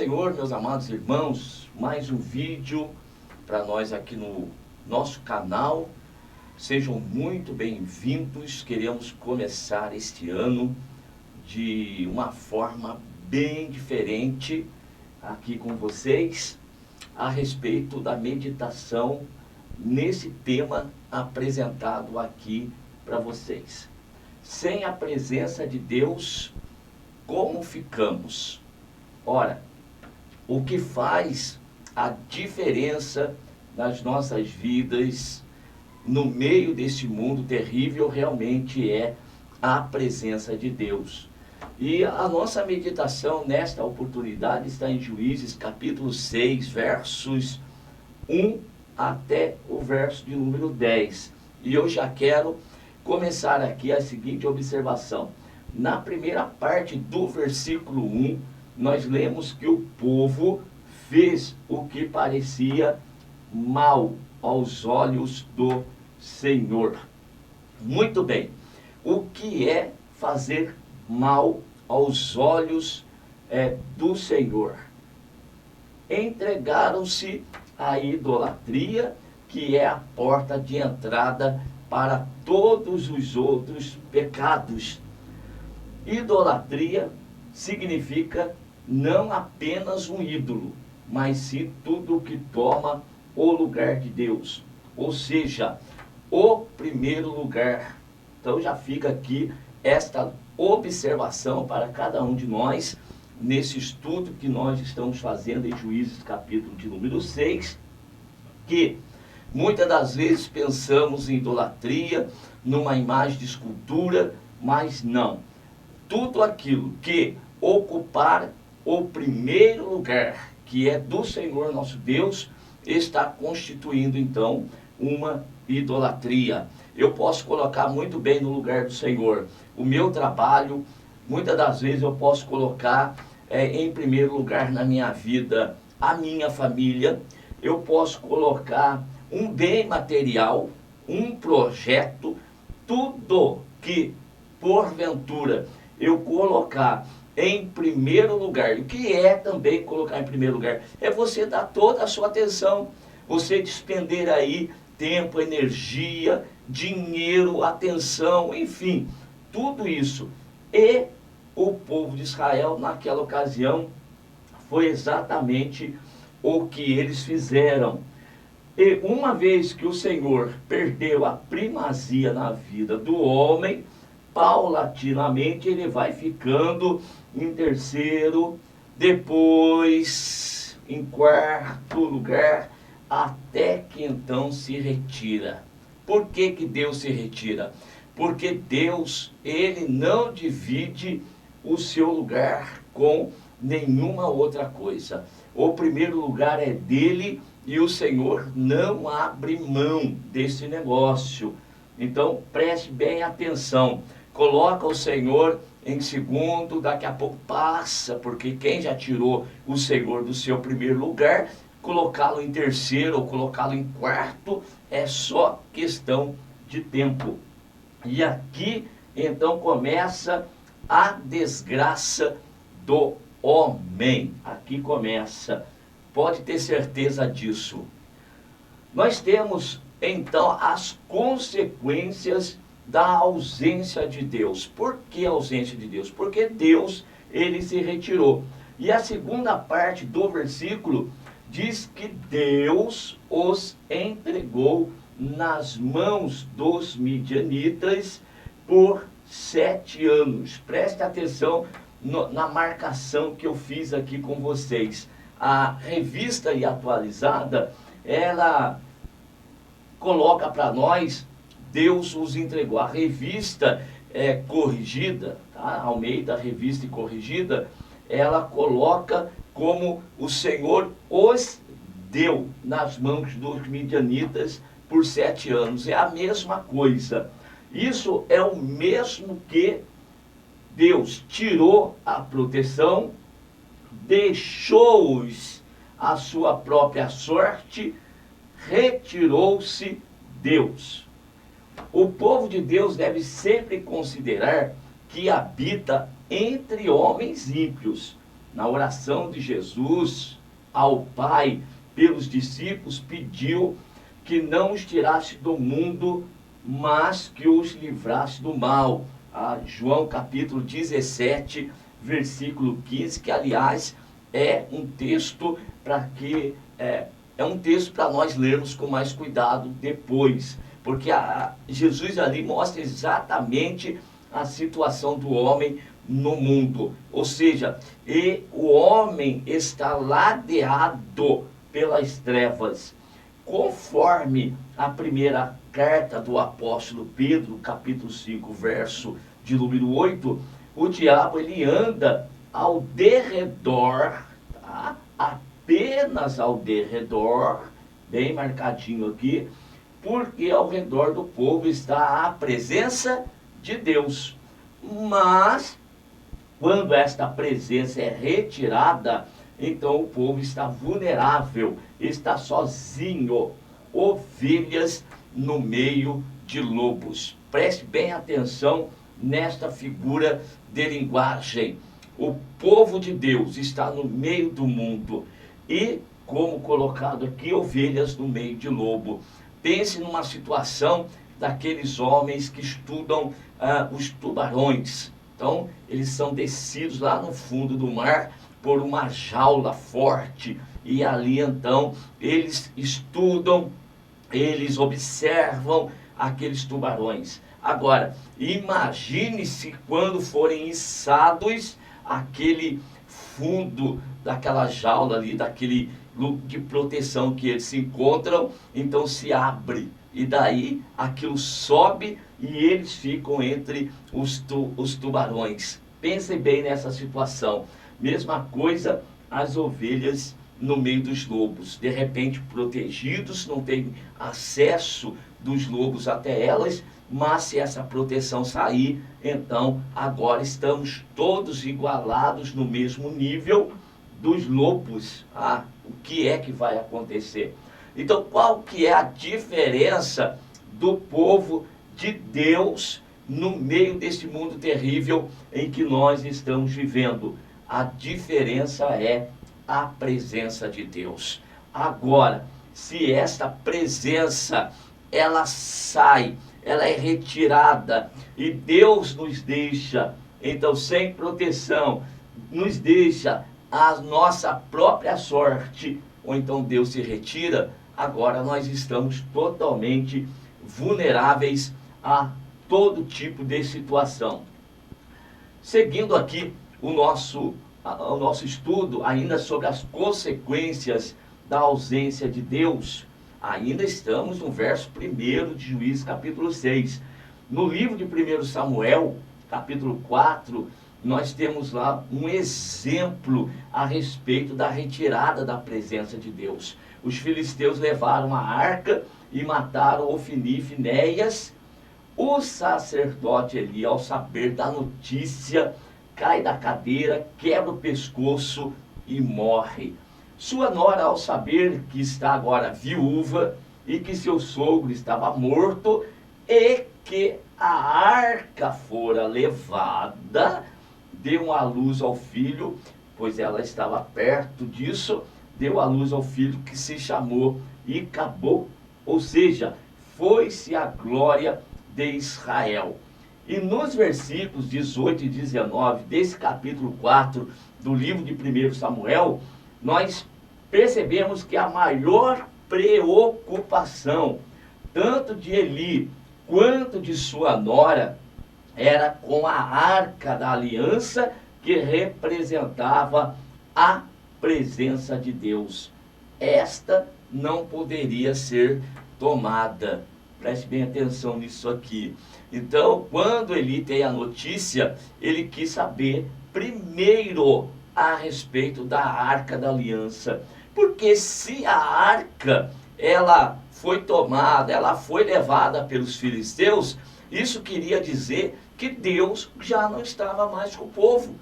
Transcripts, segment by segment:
Senhor, meus amados irmãos, mais um vídeo para nós aqui no nosso canal. Sejam muito bem-vindos. Queremos começar este ano de uma forma bem diferente aqui com vocês a respeito da meditação nesse tema apresentado aqui para vocês. Sem a presença de Deus, como ficamos? Ora, o que faz a diferença nas nossas vidas, no meio desse mundo terrível, realmente é a presença de Deus. E a nossa meditação nesta oportunidade está em Juízes capítulo 6, versos 1 até o verso de número 10. E eu já quero começar aqui a seguinte observação. Na primeira parte do versículo 1, nós lemos que o povo fez o que parecia mal aos olhos do Senhor. Muito bem. O que é fazer mal aos olhos do Senhor? Entregaram-se à idolatria, que é a porta de entrada para todos os outros pecados. Idolatria significa não apenas um ídolo, mas sim tudo que toma o lugar de Deus, ou seja, o primeiro lugar. Então já fica aqui esta observação para cada um de nós, nesse estudo que nós estamos fazendo em Juízes capítulo de número 6, que muitas das vezes pensamos em idolatria, numa imagem de escultura, mas não. Tudo aquilo que ocupar o primeiro lugar, que é do Senhor nosso Deus, está constituindo então uma idolatria. Eu posso colocar muito bem no lugar do Senhor o meu trabalho, muitas das vezes eu posso colocar em primeiro lugar na minha vida a minha família, eu posso colocar um bem material, um projeto, tudo que porventura eu colocar em primeiro lugar. O que é também colocar em primeiro lugar? É você dar toda a sua atenção, você despender aí tempo, energia, dinheiro, atenção, enfim, tudo isso. E o povo de Israel, naquela ocasião, foi exatamente o que eles fizeram. E uma vez que o Senhor perdeu a primazia na vida do homem, paulatinamente ele vai ficando em terceiro, depois em quarto lugar, até que então se retira. Por que que Deus se retira? Porque Deus, ele não divide o seu lugar com nenhuma outra coisa. O primeiro lugar é dele e o Senhor não abre mão desse negócio. Então preste bem atenção. Coloca o Senhor em segundo, daqui a pouco passa, porque quem já tirou o Senhor do seu primeiro lugar, colocá-lo em terceiro ou colocá-lo em quarto, é só questão de tempo. E aqui, então, começa a desgraça do homem. Aqui começa. Pode ter certeza disso. Nós temos, então, as consequências da ausência de Deus. Por que a ausência de Deus? Porque Deus, ele se retirou. E a segunda parte do versículo diz que Deus os entregou nas mãos dos midianitas por 7 anos. Preste atenção na marcação que eu fiz aqui com vocês. A revista e atualizada, ela coloca para nós, Deus os entregou. A revista corrigida, tá? Almeida, revista e corrigida, ela coloca como o Senhor os deu nas mãos dos midianitas por 7 anos. É a mesma coisa. Isso é o mesmo que Deus tirou a proteção, deixou-os à sua própria sorte, retirou-se Deus. O povo de Deus deve sempre considerar que habita entre homens ímpios. na oração de Jesus ao Pai pelos discípulos, pediu que não os tirasse do mundo, mas que os livrasse do mal. João capítulo 17, versículo 15, que aliás é um texto para nós lermos com mais cuidado depois, porque Jesus ali mostra exatamente a situação do homem no mundo, ou seja, o homem está ladeado pelas trevas, conforme a primeira carta do apóstolo Pedro, capítulo 5, verso de número 8, o diabo ele anda ao derredor, tá? Apenas ao derredor, bem marcadinho aqui, porque ao redor do povo está a presença de Deus. Mas, quando esta presença é retirada, então o povo está vulnerável, está sozinho, ovelhas no meio de lobos. Preste bem atenção nesta figura de linguagem. O povo de Deus está no meio do mundo e, como colocado aqui, ovelhas no meio de lobo. Pense numa situação daqueles homens que estudam os tubarões. Então, eles são descidos lá no fundo do mar por uma jaula forte, e ali então eles estudam, eles observam aqueles tubarões. Agora, imagine-se quando forem içados aquele fundo daquela jaula ali, daquele lugar de proteção que eles se encontram, então se abre, e daí aquilo sobe e eles ficam entre os tubarões. Pensem bem nessa situação. Mesma coisa as ovelhas no meio dos lobos, de repente protegidos, não tem acesso dos lobos até elas, mas se essa proteção sair, então agora estamos todos igualados no mesmo nível dos lobos. O que é que vai acontecer? Então, qual que é a diferença do povo de Deus no meio desse mundo terrível em que nós estamos vivendo? A diferença é a presença de Deus. Agora, se esta presença, ela sai, ela é retirada, e Deus nos deixa, então, sem proteção, nos deixa a nossa própria sorte, ou então Deus se retira, agora nós estamos totalmente vulneráveis a todo tipo de situação. Seguindo aqui o nosso estudo ainda sobre as consequências da ausência de Deus, ainda estamos no verso 1 de Juízes capítulo 6. No livro de 1 Samuel, capítulo 4, nós temos lá um exemplo a respeito da retirada da presença de Deus. Os filisteus levaram a arca e mataram Ofni e Finéias. O sacerdote Eli, ao saber da notícia, cai da cadeira, quebra o pescoço e morre. Sua nora, ao saber que está agora viúva e que seu sogro estava morto e que a arca fora levada, deu à luz ao filho, pois ela estava perto disso, deu à luz ao filho que se chamou Icabod, ou seja, foi-se a glória de Israel. E nos versículos 18 e 19 desse capítulo 4 do livro de 1 Samuel, nós percebemos que a maior preocupação, tanto de Eli quanto de sua nora, era com a arca da aliança, que representava a presença de Deus. Esta não poderia ser tomada. Preste bem atenção nisso aqui. Então, quando Eli tem a notícia, ele quis saber primeiro a respeito da arca da aliança. Porque se a arca, ela foi tomada, ela foi levada pelos filisteus, isso queria dizer que Deus já não estava mais com o povo.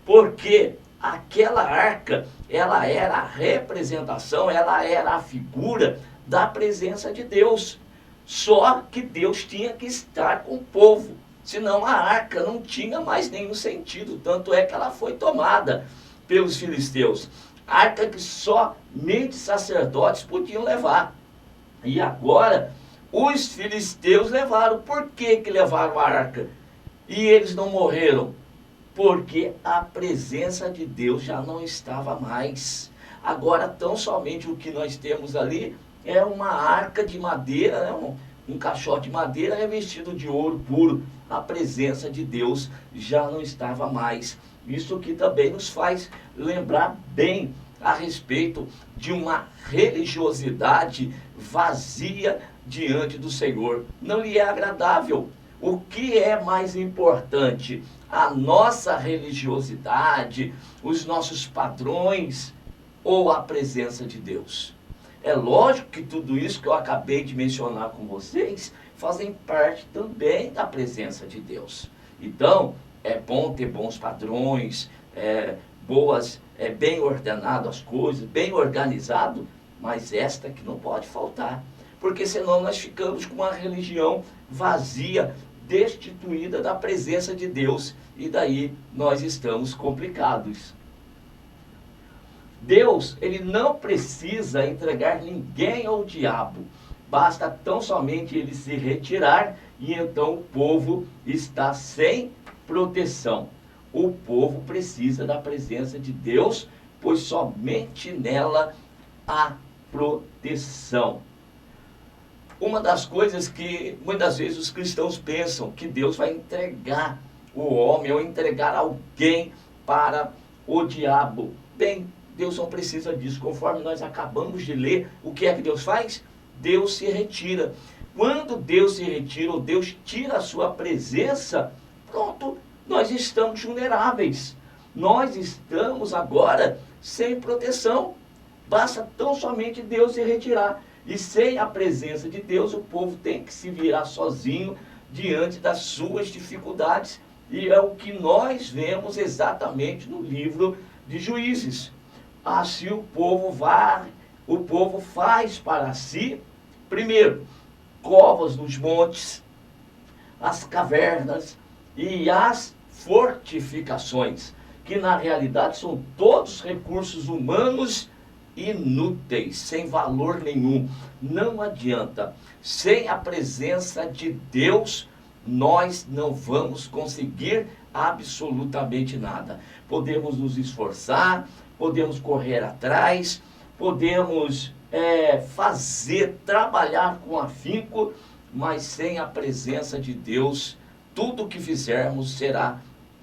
Porque aquela arca, ela era a representação, ela era a figura da presença de Deus. Só que Deus tinha que estar com o povo, senão a arca não tinha mais nenhum sentido, tanto é que ela foi tomada. pelos filisteus. Arca que somente sacerdotes podiam levar. E agora, os filisteus levaram. Por que levaram a arca? E eles não morreram? Porque a presença de Deus já não estava mais. Agora, tão somente o que nós temos ali é uma arca de madeira, né? Um caixote de madeira revestido de ouro puro. A presença de Deus já não estava mais. Isso que também nos faz lembrar bem a respeito de uma religiosidade vazia diante do Senhor. Não lhe é agradável. O que é mais importante? A nossa religiosidade, os nossos padrões ou a presença de Deus? É lógico que tudo isso que eu acabei de mencionar com vocês fazem parte também da presença de Deus. Então, é bom ter bons padrões, bem ordenado as coisas, bem organizado, mas esta que não pode faltar, porque senão nós ficamos com uma religião vazia, destituída da presença de Deus, e daí nós estamos complicados. Deus, ele não precisa entregar ninguém ao diabo, basta tão somente ele se retirar e então o povo está sem proteção. O povo precisa da presença de Deus, pois somente nela há proteção. Uma das coisas que muitas vezes os cristãos pensam que Deus vai entregar o homem ou entregar alguém para o diabo. Bem, Deus não precisa disso. Conforme nós acabamos de ler, o que é que Deus faz? Deus se retira. Quando Deus se retira, ou Deus tira a sua presença, pronto, nós estamos vulneráveis. Nós estamos agora sem proteção. Basta tão somente Deus se retirar. E sem a presença de Deus, o povo tem que se virar sozinho diante das suas dificuldades. E é o que nós vemos exatamente no livro de Juízes. Assim o povo faz para si, primeiro, covas nos montes, as cavernas e as fortificações, que na realidade são todos recursos humanos inúteis, sem valor nenhum. Não adianta. Sem a presença de Deus, nós não vamos conseguir absolutamente nada. Podemos nos esforçar, podemos correr atrás, podemos trabalhar com afinco, mas sem a presença de Deus, tudo o que fizermos será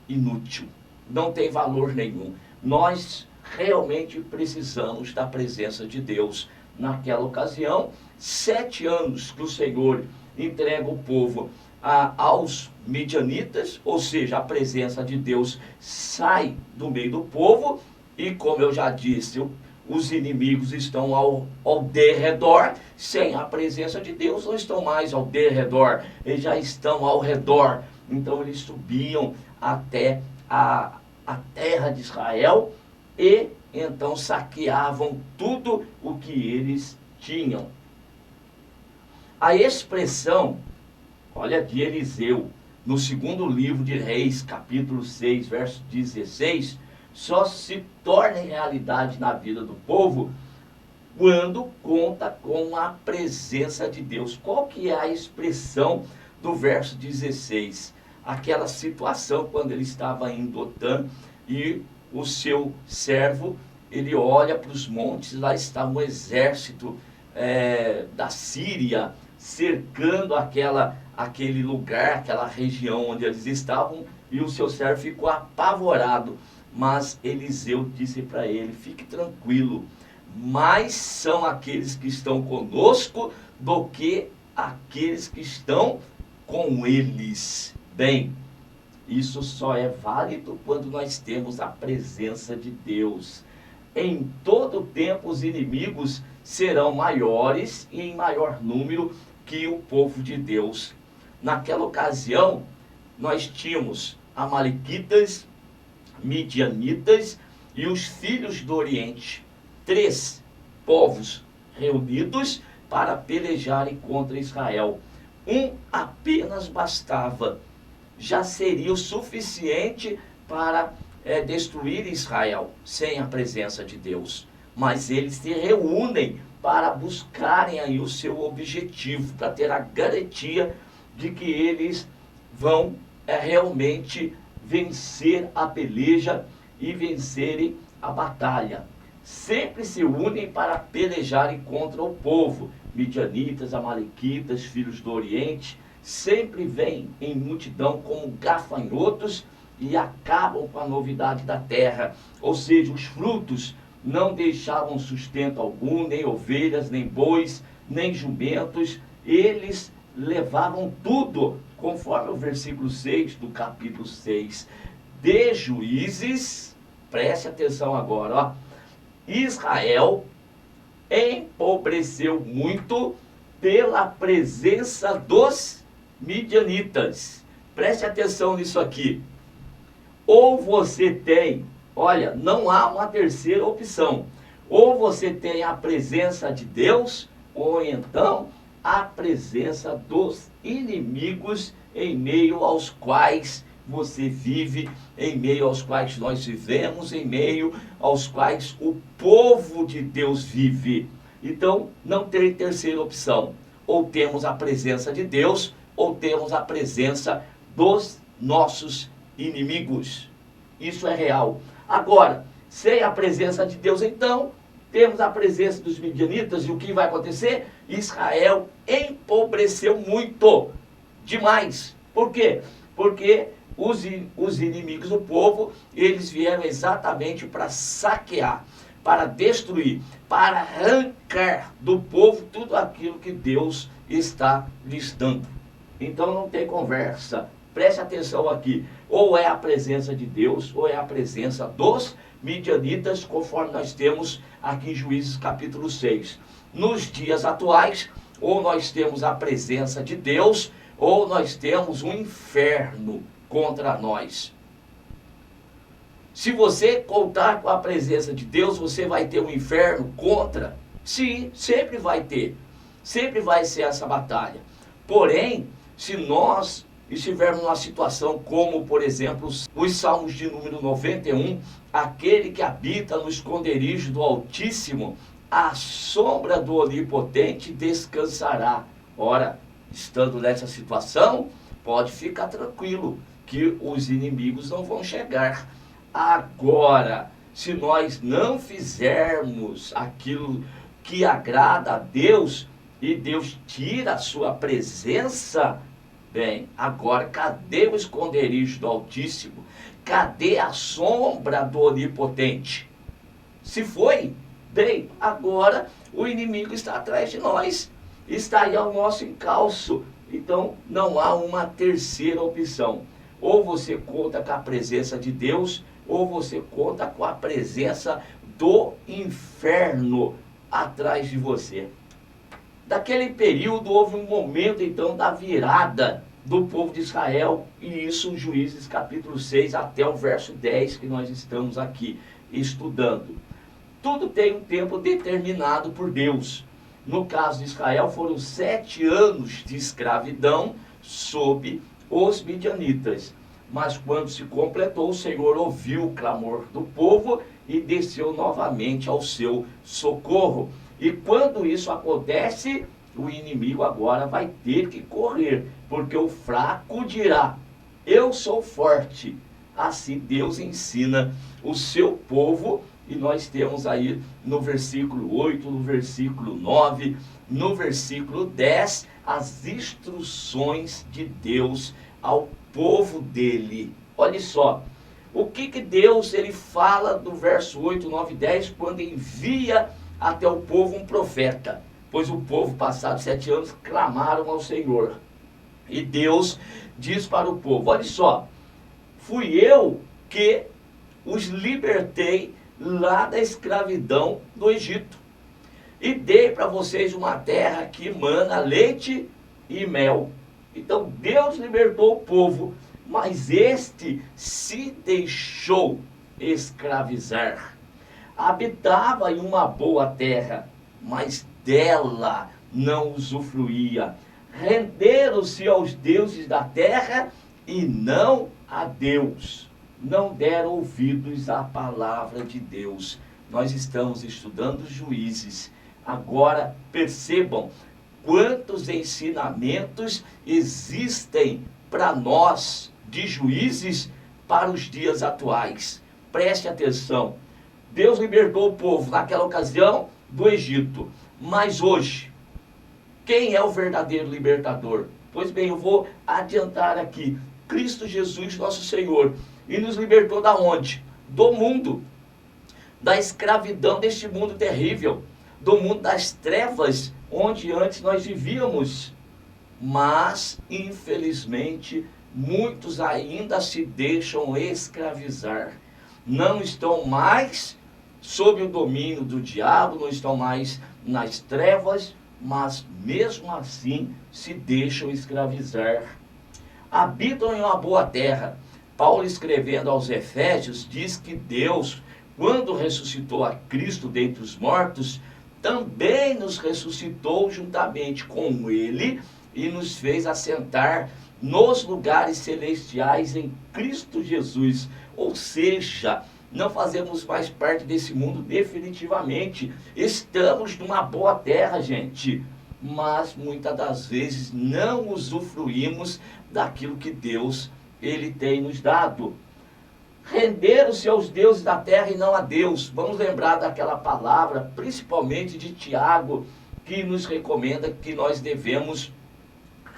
inútil. Não tem valor nenhum. Nós realmente precisamos da presença de Deus. Naquela ocasião, 7 anos que o Senhor entrega o povo aos midianitas, ou seja, a presença de Deus sai do meio do povo, e como eu já disse, os inimigos estão ao derredor. Sem a presença de Deus, não estão mais ao derredor, eles já estão ao redor. Então eles subiam até a terra de Israel e então saqueavam tudo o que eles tinham. A expressão, olha, de Eliseu, no segundo livro de Reis, capítulo 6, verso 16, só se torna realidade na vida do povo quando conta com a presença de Deus. Qual que é a expressão do verso 16? Aquela situação quando ele estava em Dotã e o seu servo, ele olha para os montes, lá está um exército da Síria cercando aquele lugar, aquela região onde eles estavam, e o seu servo ficou apavorado. Mas Eliseu disse para ele: fique tranquilo, mais são aqueles que estão conosco do que aqueles que estão com eles. Bem, isso só é válido quando nós temos a presença de Deus. Em todo tempo os inimigos serão maiores e em maior número que o povo de Deus. Naquela ocasião, nós tínhamos amalequitas, midianitas e os filhos do Oriente. 3 povos reunidos para pelejarem contra Israel. Um apenas bastava. Já seria o suficiente para destruir Israel sem a presença de Deus. Mas eles se reúnem para buscarem aí o seu objetivo, para ter a garantia de que eles vão realmente vencer a peleja e vencerem a batalha. Sempre se unem para pelejarem contra o povo. Midianitas, amalequitas, filhos do Oriente, sempre vêm em multidão como gafanhotos e acabam com a novidade da terra. Ou seja, os frutos não deixavam sustento algum, nem ovelhas, nem bois, nem jumentos. Eles levavam tudo, conforme o versículo 6 do capítulo 6 de Juízes. Preste atenção agora, ó. Israel empobreceu muito pela presença dos midianitas. Preste atenção nisso aqui. Ou você tem, olha, não há uma terceira opção. Ou você tem a presença de Deus, ou então a presença dos inimigos em meio aos quais você vive, em meio aos quais nós vivemos, em meio aos quais o povo de Deus vive. Então, não tem terceira opção. Ou temos a presença de Deus, ou temos a presença dos nossos inimigos. Isso é real. Agora, sem a presença de Deus, então, temos a presença dos midianitas, e o que vai acontecer? Israel empobreceu muito, demais. Por quê? Porque os inimigos do povo, eles vieram exatamente para saquear, para destruir, para arrancar do povo tudo aquilo que Deus está lhes dando. Então não tem conversa. Preste atenção aqui. Ou é a presença de Deus, ou é a presença dos midianitas, conforme nós temos aqui em Juízes capítulo 6. Nos dias atuais, ou nós temos a presença de Deus, ou nós temos um inferno contra nós. Se você contar com a presença de Deus, você vai ter um inferno contra? Sim, sempre vai ter. Sempre vai ser essa batalha. Porém, se nós estivermos numa situação como, por exemplo, os Salmos de número 91, aquele que habita no esconderijo do Altíssimo, à sombra do Onipotente descansará. Ora, estando nessa situação, pode ficar tranquilo que os inimigos não vão chegar. Agora, se nós não fizermos aquilo que agrada a Deus, e Deus tira a sua presença, bem, agora cadê o esconderijo do Altíssimo? Cadê a sombra do Onipotente? Se foi, bem, agora o inimigo está atrás de nós, está aí ao nosso encalço. Então não há uma terceira opção. Ou você conta com a presença de Deus, ou você conta com a presença do inferno atrás de você. Daquele período houve um momento então da virada do povo de Israel, e isso em Juízes capítulo 6 até o verso 10 que nós estamos aqui estudando. Tudo tem um tempo determinado por Deus. No caso de Israel foram 7 anos de escravidão sob os midianitas. Mas quando se completou, o Senhor ouviu o clamor do povo e desceu novamente ao seu socorro. E quando isso acontece, o inimigo agora vai ter que correr, porque o fraco dirá: eu sou forte. Assim Deus ensina o seu povo, e nós temos aí no versículo 8, no versículo 9, no versículo 10, as instruções de Deus ao povo dele. Olha só, o que Deus ele fala do verso 8, 9 e 10, quando envia até o povo um profeta. Pois o povo, passados 7 anos, clamaram ao Senhor. E Deus diz para o povo: olha só, fui eu que os libertei lá da escravidão do Egito. E dei para vocês uma terra que mana leite e mel. Então Deus libertou o povo, mas este se deixou escravizar. Habitava em uma boa terra, mas dela não usufruía. Renderam-se aos deuses da terra e não a Deus. não deram ouvidos à palavra de Deus. Nós estamos estudando Juízes. Agora percebam quantos ensinamentos existem para nós de Juízes para os dias atuais. Preste atenção. Deus libertou o povo naquela ocasião do Egito. Mas hoje, quem é o verdadeiro libertador? Pois bem, eu vou adiantar aqui. Cristo Jesus, nosso Senhor. E nos libertou da onde? Do mundo. Da escravidão deste mundo terrível. Do mundo das trevas, onde antes nós vivíamos. Mas, infelizmente, muitos ainda se deixam escravizar. Não estão mais sob o domínio do diabo, não estão mais nas trevas, mas mesmo assim se deixam escravizar. Habitam em uma boa terra. Paulo, escrevendo aos Efésios, diz que Deus, quando ressuscitou a Cristo dentre os mortos, também nos ressuscitou juntamente com Ele e nos fez assentar nos lugares celestiais em Cristo Jesus. Ou seja, não fazemos mais parte desse mundo definitivamente. Estamos numa boa terra, gente. Mas muitas das vezes não usufruímos daquilo que Deus Ele tem nos dado. Renderam-se aos deuses da terra e não a Deus. Vamos lembrar daquela palavra, principalmente de Tiago, que nos recomenda que nós devemos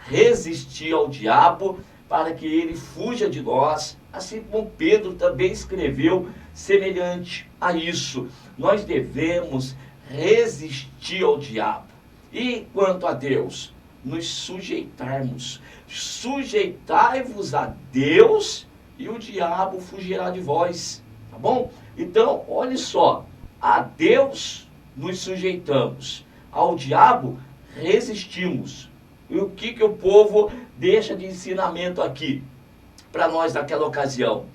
resistir ao diabo para que ele fuja de nós. Assim como Pedro também escreveu semelhante a isso. Nós devemos resistir ao diabo. E quanto a Deus, nos sujeitarmos. Sujeitai-vos a Deus e o diabo fugirá de vós. Tá bom? Então, olhe só. A Deus nos sujeitamos. Ao diabo resistimos. E o que o povo deixa de ensinamento aqui para nós naquela ocasião?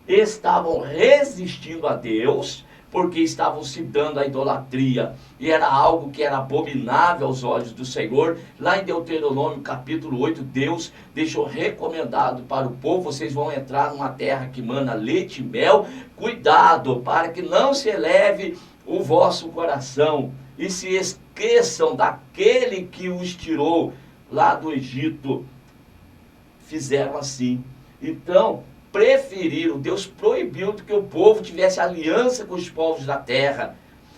Estavam resistindo a Deus, porque estavam se dando à idolatria, e era algo que era abominável aos olhos do Senhor. Lá em Deuteronômio capítulo 8, Deus deixou recomendado para o povo: vocês vão entrar numa terra que mana leite e mel, cuidado para que não se eleve o vosso coração, e se esqueçam daquele que os tirou lá do Egito. Fizeram assim. Então, preferiram, Deus proibiu que o povo tivesse aliança com os povos da terra,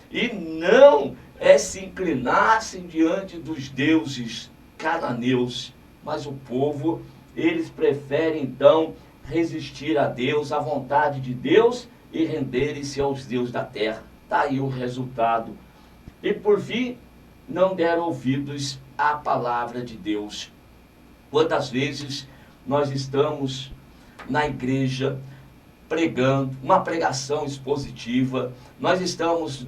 e não se inclinassem diante dos deuses cananeus. Mas o povo, eles preferem então resistir a Deus, à vontade de Deus, e renderem-se aos deuses da terra. Está aí o resultado. E por fim, não deram ouvidos à palavra de Deus. Quantas vezes nós estamos na igreja pregando, uma pregação expositiva, nós estamos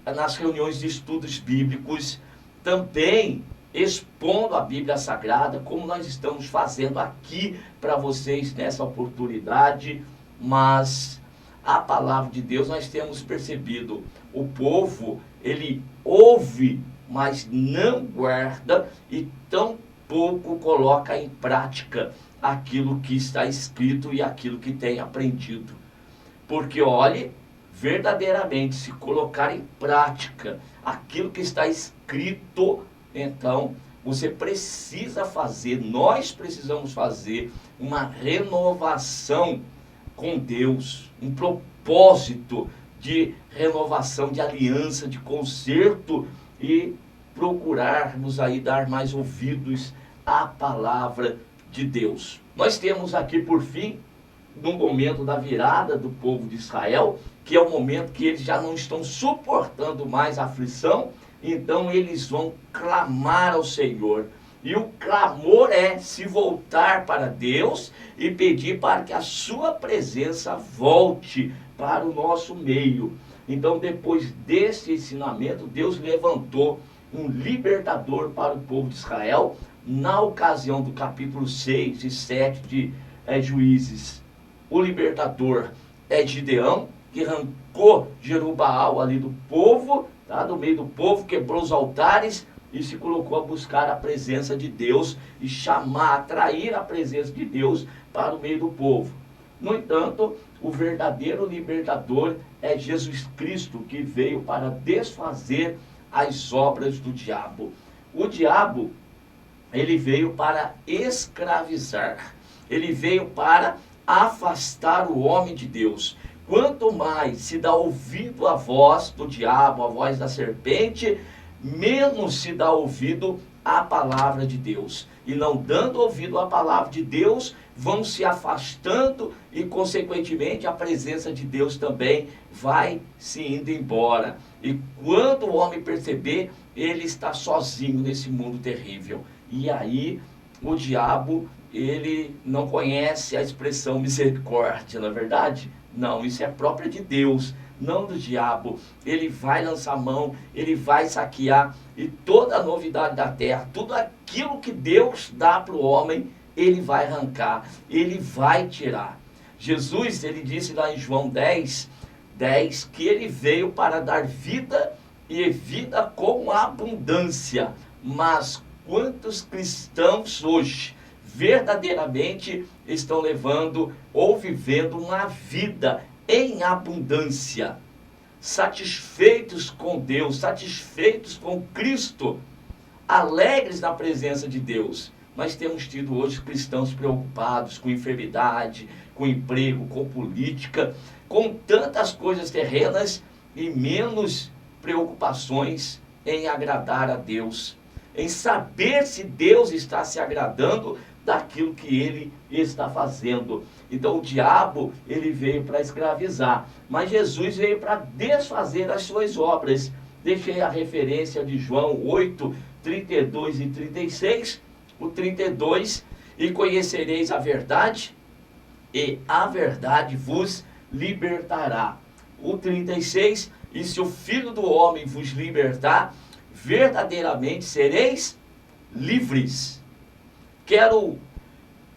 nas reuniões de estudos bíblicos, também expondo a Bíblia Sagrada, como nós estamos fazendo aqui para vocês nessa oportunidade, mas a palavra de Deus, nós temos percebido, o povo, ele ouve, mas não guarda, e tão pouco coloca em prática aquilo que está escrito e aquilo que tem aprendido. Porque olhe, verdadeiramente, se colocar em prática aquilo que está escrito, então você precisa fazer, nós precisamos fazer uma renovação com Deus, um propósito de renovação, de aliança, de conserto, e procurarmos aí dar mais ouvidos à palavra de Deus. Nós temos aqui, por fim, no momento da virada do povo de Israel, que é o momento que eles já não estão suportando mais a aflição, então eles vão clamar ao Senhor. E o clamor é se voltar para Deus e pedir para que a sua presença volte para o nosso meio. Então, depois desse ensinamento, Deus levantou um libertador para o povo de Israel, na ocasião do capítulo 6 e 7 de Juízes. O libertador é Gideão, que arrancou Jerubaal ali do povo, tá? Do meio do povo, quebrou os altares e se colocou a buscar a presença de Deus e chamar, atrair a presença de Deus para o meio do povo. No entanto, o verdadeiro libertador é Jesus Cristo, que veio para desfazer as obras do diabo. O diabo, ele veio para escravizar, ele veio para afastar o homem de Deus. Quanto mais se dá ouvido à voz do diabo, à voz da serpente, menos se dá ouvido à palavra de Deus. E não dando ouvido à palavra de Deus, vão se afastando e, consequentemente, a presença de Deus também vai se indo embora. E quando o homem perceber, ele está sozinho nesse mundo terrível. E aí, o diabo, ele não conhece a expressão misericórdia, não é verdade? Não, isso é própria de Deus, não do diabo. Ele vai lançar mão, ele vai saquear, e toda a novidade da terra, tudo aquilo que Deus dá para o homem, ele vai arrancar, ele vai tirar. Jesus, ele disse lá em João 10, que ele veio para dar vida e vida com abundância. Mas quantos cristãos hoje verdadeiramente estão levando ou vivendo uma vida em abundância, satisfeitos com Deus, satisfeitos com Cristo, alegres na presença de Deus? Nós temos tido hoje cristãos preocupados com enfermidade, com emprego, com política, com tantas coisas terrenas e menos preocupações em agradar a Deus, em saber se Deus está se agradando daquilo que ele está fazendo. Então o diabo, ele veio para escravizar, mas Jesus veio para desfazer as suas obras. Deixei a referência de João 8, 32 e 36, o 32, e conhecereis a verdade, e a verdade vos libertará. O 36, e se o Filho do Homem vos libertar, verdadeiramente sereis livres. Quero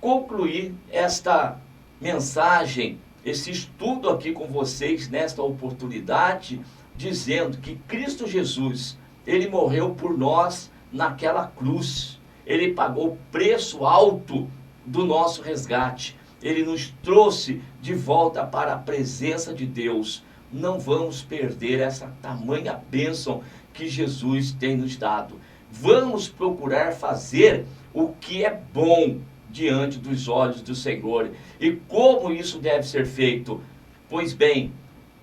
concluir esta mensagem, esse estudo aqui com vocês nesta oportunidade, dizendo que Cristo Jesus, ele morreu por nós naquela cruz. Ele pagou o preço alto do nosso resgate. Ele nos trouxe de volta para a presença de Deus. Não vamos perder essa tamanha bênção que Jesus tem nos dado. Vamos procurar fazer o que é bom diante dos olhos do Senhor. E como isso deve ser feito? Pois bem,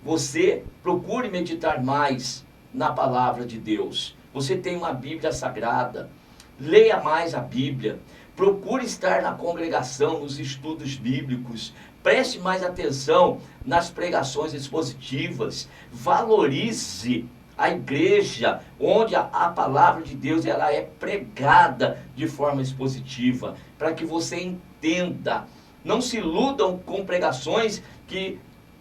você procure meditar mais na palavra de Deus. Você tem uma Bíblia Sagrada, leia mais a Bíblia, procure estar na congregação, nos estudos bíblicos, preste mais atenção nas pregações expositivas, valorize a igreja onde a palavra de Deus ela é pregada de forma expositiva, para que você entenda. Não se iludam com pregações que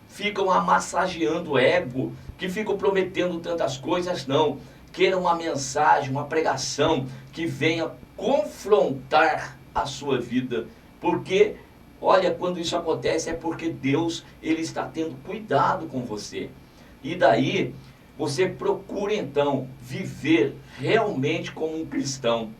ficam amassageando o ego, que ficam prometendo tantas coisas, não. Queira uma mensagem, uma pregação que venha confrontar a sua vida, porque, olha, quando isso acontece é porque Deus, ele está tendo cuidado com você. E daí, você procura então viver realmente como um cristão,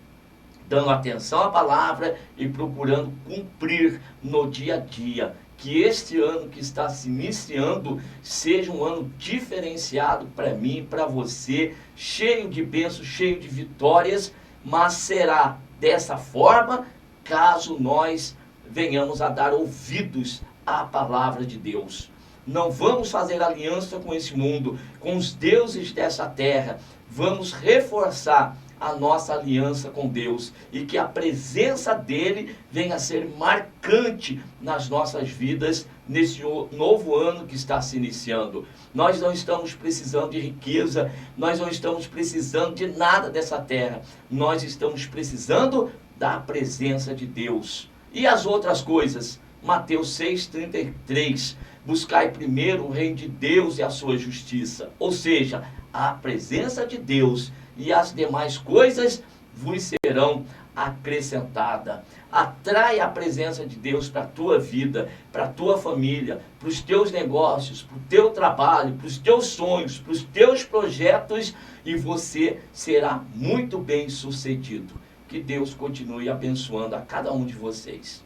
dando atenção à palavra e procurando cumprir no dia a dia. Que este ano que está se iniciando seja um ano diferenciado para mim, para você, cheio de bênçãos, cheio de vitórias, mas será dessa forma caso nós venhamos a dar ouvidos à palavra de Deus. Não vamos fazer aliança com esse mundo, com os deuses dessa terra. Vamos reforçar a nossa aliança com Deus e que a presença dele venha a ser marcante nas nossas vidas nesse novo ano que está se iniciando. Nós não estamos precisando de riqueza, nós não estamos precisando de nada dessa terra, nós estamos precisando da presença de Deus. E as outras coisas? Mateus 6,33, buscai primeiro o reino de Deus e a sua justiça, ou seja, a presença de Deus, e as demais coisas vos serão acrescentadas. Atrai a presença de Deus para a tua vida, para a tua família, para os teus negócios, para o teu trabalho, para os teus sonhos, para os teus projetos, e você será muito bem sucedido. Que Deus continue abençoando a cada um de vocês.